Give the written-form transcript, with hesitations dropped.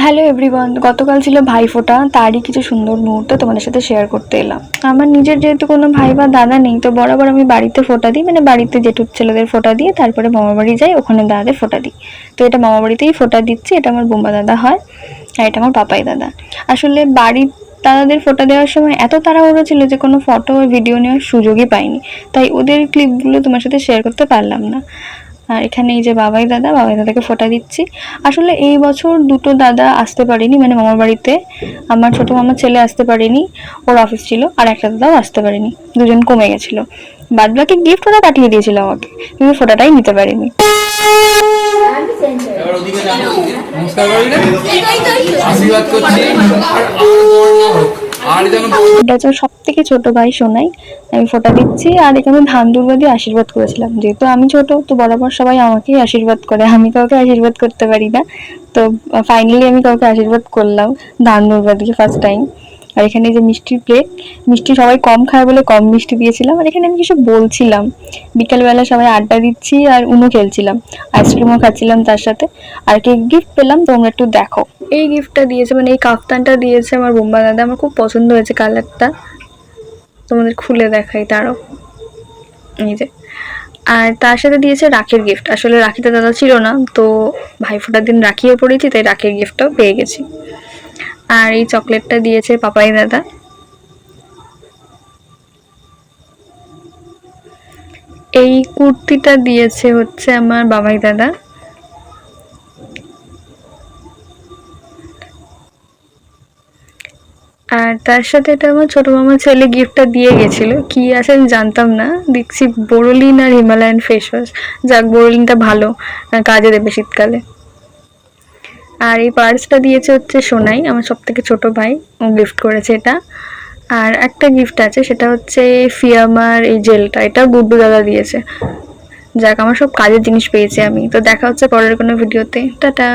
Hello everyone, গতকাল ছিল ভাইফোঁটা, তারই কিছু সুন্দর মুহূর্ত তোমাদের সাথে শেয়ার করতে এলাম। আমার নিজের যেহেতু কোনো ভাই বা দাদা নেই, তো বরাবর আমি বাড়িতে ফোঁটা দিই, মানে বাড়িতে জেঠুর ছেলেদের ফোঁটা দিয়ে তারপরে মামার বাড়ি যাই, ওখানে দাদাদের ফোঁটা দিই। তো এটা মামা বাড়িতেই ফোঁটা দিচ্ছি, এটা আমার বোম্বা দাদা হয় আর এটা আমার পাপাই দাদা। আসলে বাড়ির দাদাদের ফোঁটা দেওয়ার সময় এত তাড়াহুড়ো ছিল যে কোনো ফটো ও ভিডিও নেওয়ার সুযোগই পাইনি, তাই ওদের ক্লিপগুলো তোমার সাথে শেয়ার করতে পারলাম না। আর এখানে এই যে বাবাই দাদাকে ফোঁটা দিচ্ছি। আসলে এই বছর দুটো দাদা আসতে পারেনি, মানে মামার বাড়িতে আমার ছোট মামার ছেলে আসতে পারেনি, ওর অফিস ছিল, আর একটা দাদাও আসতে পারেনি, দুজন কমে গেছিল। বাদ বাকি গিফট ওরা পাঠিয়ে দিয়েছিল আমাকে, কিন্তু ফোঁটাটাই নিতে পারিনি। এটা হচ্ছে সব থেকে ছোট ভাই সোনাই, আমি ফোঁটা দিচ্ছি। আর এখানে ধান দুর্বা দিয়ে আশীর্বাদ করেছিলাম, যেহেতু আমি ছোট তো বরাবর সবাই আমাকেই আশীর্বাদ করে, আমি কাউকে আশীর্বাদ করতে পারি না। তো ফাইনালি আমি কাউকে আশীর্বাদ করলাম ধান দুর্বা দিয়ে ফার্স্ট টাইম। আর এখানে যে মিষ্টির প্লেট, মিষ্টি সবাই কম খায় বলে কম মিষ্টি দিয়েছিলাম। আর এখানে আমি কিছু বলছিলাম, বিকালবেলা সবাই আড্ডা দিচ্ছি আর উনো খেলছিলাম, আইসক্রিমও খাচ্ছিলাম তার সাথে। আর কেক গিফট পেলাম, তোমরা একটু দেখো। এই গিফটটা দিয়েছে, মানে এই কাফতানটা দিয়েছে আমার বোম্বা দাদা, আমার খুব পছন্দ হয়েছে কালারটা, তোমাদের খুলে দেখাই দাঁড়াও, এই যে। আর তার সাথে দিয়েছে রাখির গিফট। আসলে রাখিতে দাদা ছিল না, তো ভাইফোঁটার দিন রাখিয়ে পড়েছি, তাই রাখির গিফটটাও পেয়ে গেছি। আর এই চকলেটটা দিয়েছে পাপাই দাদা। এই কুর্তিটা দিয়েছে হচ্ছে আমার বাবাই দাদা। আর তার সাথে এটা আমার ছোট মামার ছেলে গিফটটা দিয়ে গেছিল, কি আছে আমি জানতাম না, দেখছি বোরোলিন আর হিমালয়ান ফেস ওয়াশ। যাক, বোরোলিনটা ভালো, কাজে দেবে শীতকালে। আর এই পার্সটা দিয়েছে হচ্ছে সোনাই, আমার সব থেকে ছোট ভাই, ও গিফট করেছে এটা। আর একটা গিফট আছে, সেটা হচ্ছে ফিয়ামার এই জেলটা, এটা গুড্ডু দাদা দিয়েছে। যাক, আমার সব কাজের জিনিস পেয়েছি আমি। তো দেখা হচ্ছে পরের কোনো ভিডিওতে, টাটা।